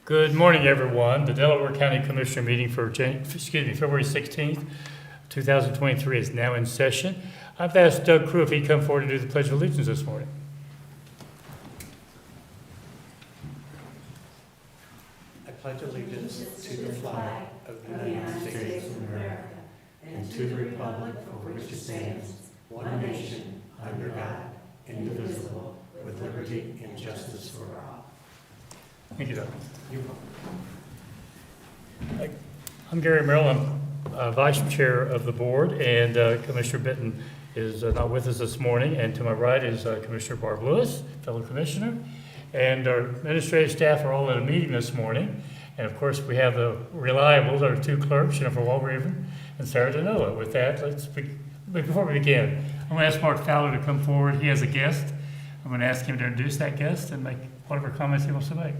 Good morning, everyone. The Delaware County Commissioner meeting for February 16th, 2023 is now in session. I've asked Doug Crew if he'd come forward to do the Pledge of Allegiance this morning. I pledge allegiance to the flag of the United States of America and to the republic for which it stands, one nation, under God, indivisible, with liberty and justice for all. Thank you, Doug. You're welcome. I'm Gary Merrill. I'm Vice Chair of the Board, and Commissioner Benton is not with us this morning. And to my right is Commissioner Barb Lewis, fellow commissioner. And our administrative staff are all at a meeting this morning. And of course, we have the reliables, our two clerks, Jennifer Walraven and Sarah Danoa. With that, before we begin, I'm going to ask Mark Fowler to come forward. He has a guest. I'm going to ask him to introduce that guest and make whatever comments he wants to make.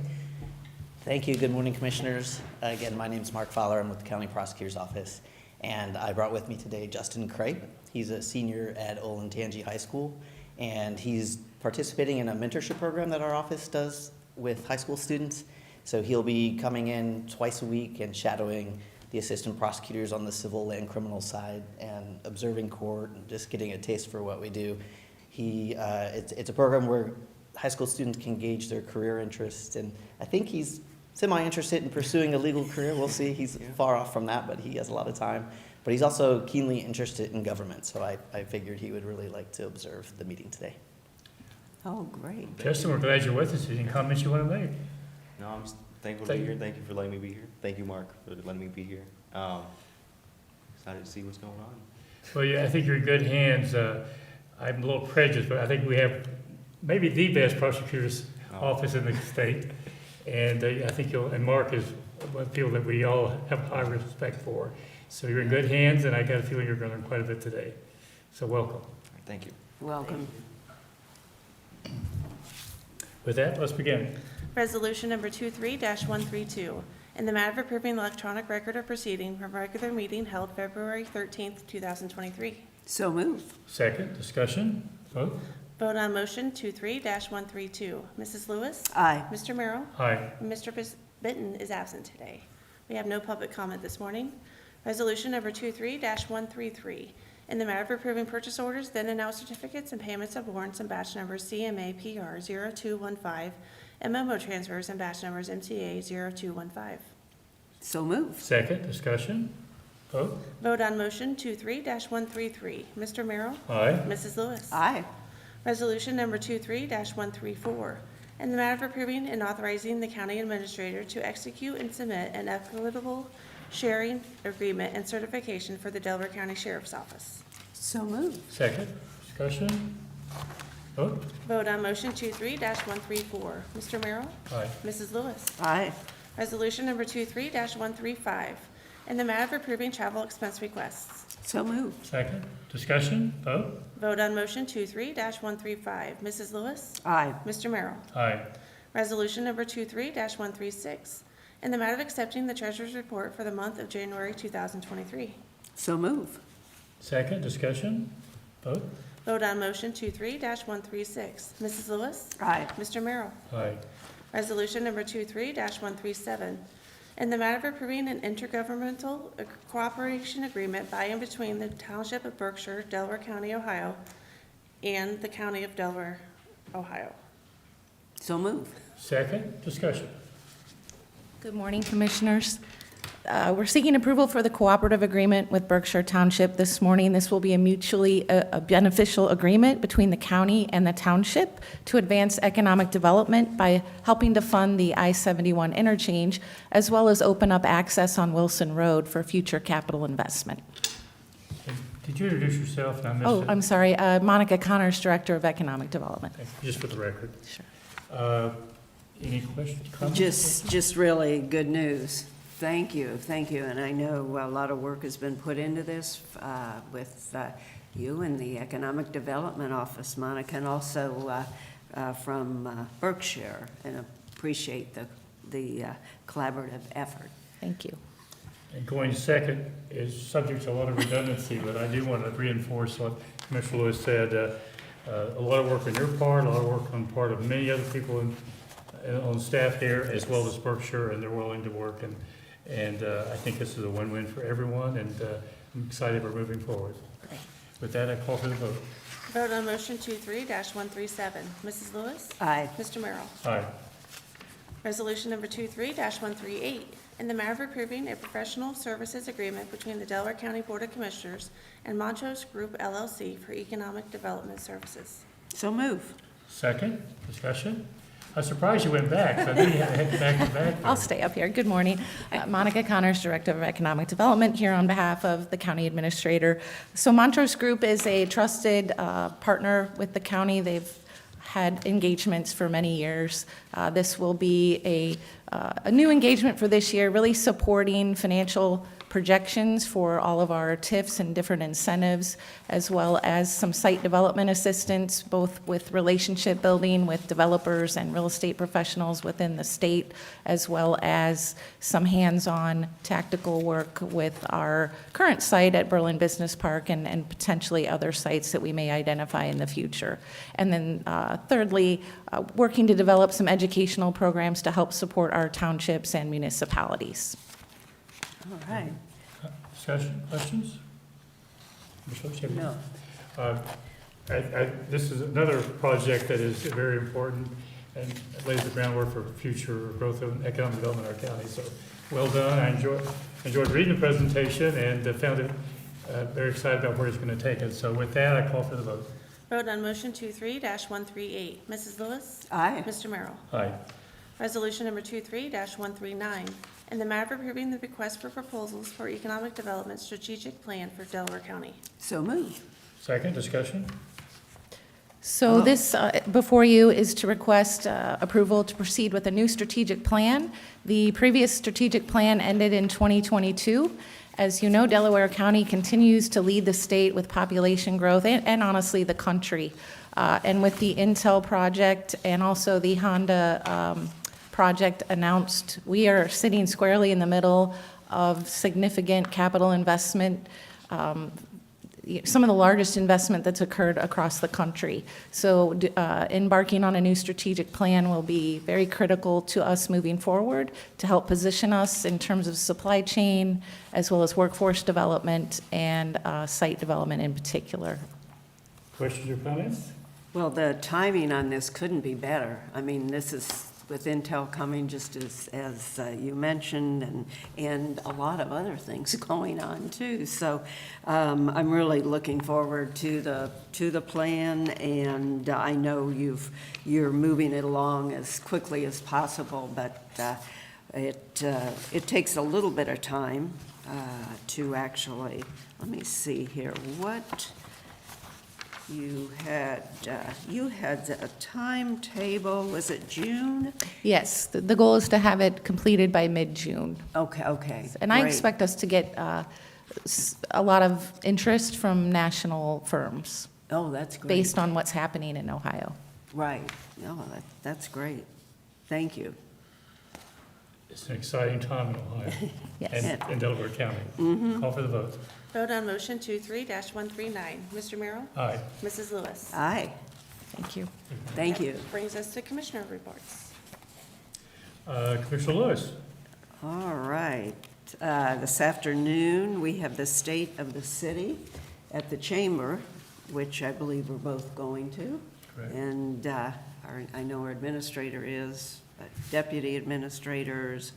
Thank you. Good morning, Commissioners. Again, my name is Mark Fowler. I'm with the County Prosecutor's Office, and I brought with me today Justin Crape. He's a senior at Olentangy High School, and he's participating in a mentorship program that our office does with high school students. So he'll be coming in twice a week and shadowing the assistant prosecutors on the civil and criminal side and observing court and just getting a taste for what we do. It's a program where high school students can gauge their career interests, and I think he's semi-interested in pursuing a legal career. We'll see. He's far off from that, but he has a lot of time. But he's also keenly interested in government, so I figured he would really like to observe the meeting today. Oh, great. Justin, we're glad you're with us. Any comments you want to make? No, I'm just thankful to be here. Thank you for letting me be here. Thank you, Mark, for letting me be here. Excited to see what's going on. Well, yeah, I think you're in good hands. I'm a little prejudiced, but I think we have maybe the best prosecutor's office in the state. And I think and Mark is one of the people that we all have high respect for. So you're in good hands, and I got a feeling you're going to learn quite a bit today. So welcome. Thank you. Welcome. With that, let's begin. Resolution number 23-132, in the matter of approving the electronic record of proceeding from a regular meeting held February 13th, 2023. So move. Second, discussion, vote. Vote on motion 23-132. Mrs. Lewis? Aye. Mr. Merrill? Aye. Mr. Benton is absent today. We have no public comment this morning. Resolution number 23-133, in the matter of approving purchase orders, then and now certificates and payments of warrants and batch numbers CMA PR 0215 and memo transfers and batch numbers MTA 0215. So move. Second, discussion, vote. Vote on motion 23-133. Mr. Merrill? Aye. Mrs. Lewis? Aye. Resolution number 23-134, in the matter of approving and authorizing the county administrator to execute and submit an equitable sharing agreement and certification for the Delaware County Sheriff's Office. So move. Second, discussion, vote. Vote on motion 23-134. Mr. Merrill? Aye. Mrs. Lewis? Aye. Resolution number 23-135, in the matter of approving travel expense requests. So move. Second, discussion, vote. Vote on motion 23-135. Mrs. Lewis? Aye. Mr. Merrill? Aye. Resolution number 23-136, in the matter of accepting the treasurer's report for the month of January 2023. So move. Second, discussion, vote. Vote on motion 23-136. Mrs. Lewis? Aye. Mr. Merrill? Aye. Resolution number 23-137, in the matter of approving an intergovernmental cooperation agreement by and between the Township of Berkshire, Delaware County, Ohio, and the County of Delaware, Ohio. So move. Second, discussion. Good morning, Commissioners. We're seeking approval for the cooperative agreement with Berkshire Township this morning. This will be a mutually beneficial agreement between the county and the township to advance economic development by helping to fund the I-71 interchange, as well as open up access on Wilson Road for future capital investment. Did you introduce yourself? I missed Oh, it. I'm sorry, Monica Connors, Director of Economic Development. Just for the record. Sure. Any questions, comments? Just really good news. Thank you, and I know a lot of work has been put into this with you and the Economic Development Office, Monica, and also from Berkshire, and appreciate the collaborative effort. Thank you. And going second is subject to a lot of redundancy, but I do want to reinforce what Commissioner Lewis said. A lot of work on your part, a lot of work on the part of many other people on staff here, as well as Berkshire, and they're willing to work, and I think this is a win-win for everyone, and I'm excited we're moving forward. With that, I call for the vote. Vote on motion 23-137. Mrs. Lewis? Aye. Mr. Merrill? Aye. Resolution number 23-138, in the matter of approving a professional services agreement between the Delaware County Board of Commissioners and Montrose Group LLC for economic development services. So move. Second, discussion? I'm surprised you went back, so I knew you had to head back to back. I'll stay up here. Good morning. Monica Connors, Director of Economic Development, here on behalf of the County Administrator. So Montrose Group is a trusted partner with the county. They've had engagements for many years. This will be a new engagement for this year, really supporting financial projections for all of our TIFs and different incentives, as well as some site development assistance, both with relationship building with developers and real estate professionals within the state, as well as some hands-on tactical work with our current site at Berlin Business Park and potentially other sites that we may identify in the future. And then thirdly, working to develop some educational programs to help support our townships and municipalities. All right. Discussion, questions? Ms. Lewis, you have any? No. This is another project that is very important and lays the groundwork for future growth and economic development in our county. So, well done. I enjoyed reading the presentation and found it very excited about where it's going to take us. So with that, I call for the vote. Vote on motion 23-138. Mrs. Lewis? Aye. Mr. Merrill? Aye. Resolution number 23-139, in the matter of approving the request for proposals for economic development strategic plan for Delaware County. So move. Second, discussion? So this, before you, is to request approval to proceed with a new strategic plan. The previous strategic plan ended in 2022. As you know, Delaware County continues to lead the state with population growth and honestly, the country. And with the Intel project and also the Honda project announced, we are sitting squarely in the middle of significant capital investment, some of the largest investment that's occurred across the country. So embarking on a new strategic plan will be very critical to us moving forward to help position us in terms of supply chain, as well as workforce development and site development in particular. Questions or comments? Well, the timing on this couldn't be better. I mean, this is with Intel coming, just as you mentioned, and a lot of other things going on too. So I'm really looking forward to the plan, and I know you're moving it along as quickly as possible, but it takes a little bit of time to actually, let me see here, what you had a timetable, was it June? Yes, the goal is to have it completed by mid-June. Okay. And I great. expect us to get a lot of interest from national firms Oh, that's great. based on what's happening in Ohio. Right. No, that's great. Thank you. It's an exciting time in Ohio Yes. and in Delaware County. Call for the vote. Vote on motion 23-139. Mr. Merrill? Aye. Mrs. Lewis? Aye. Thank you. Thank you. Brings us to commissioner reports. Commissioner Lewis? All right. This afternoon, we have the state of the city at the chamber, which I believe we're both going to. Correct. And I know our administrator is, deputy administrators,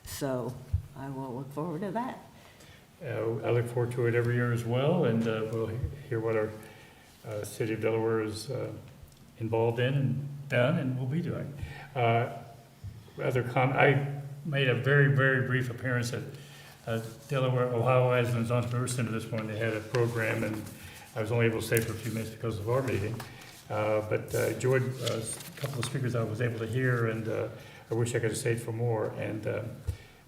so I will look forward to that. I look forward to it every year as well, and we'll hear what our city of Delaware is involved in and done and will be doing. I made a very, very brief appearance at Delaware, Ohio Aslan's Entrepreneur Center this morning. They had a program, and I was only able to stay for a few minutes because of our meeting. But enjoyed a couple of speakers I was able to hear, and I wish I could have stayed for more.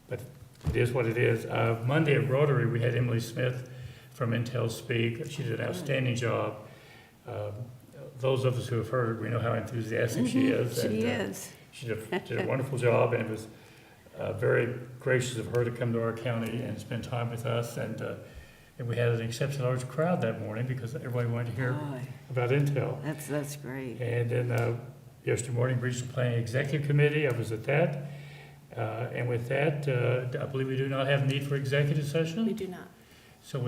But it is what it is. Monday at Rotary, we had Emily Smith from Intel speak. She did an outstanding job. Those of us who have heard her, we know how enthusiastic she is. She and, is. She did a wonderful job, and it was very gracious of her to come to our county and spend time with us. And we had an exceptionally large crowd that morning because everybody wanted to hear Aye. about Intel. That's great. And then yesterday morning, Regional Planning Executive Committee. I was at that. And with that, I believe we do not have need for executive session. We do not.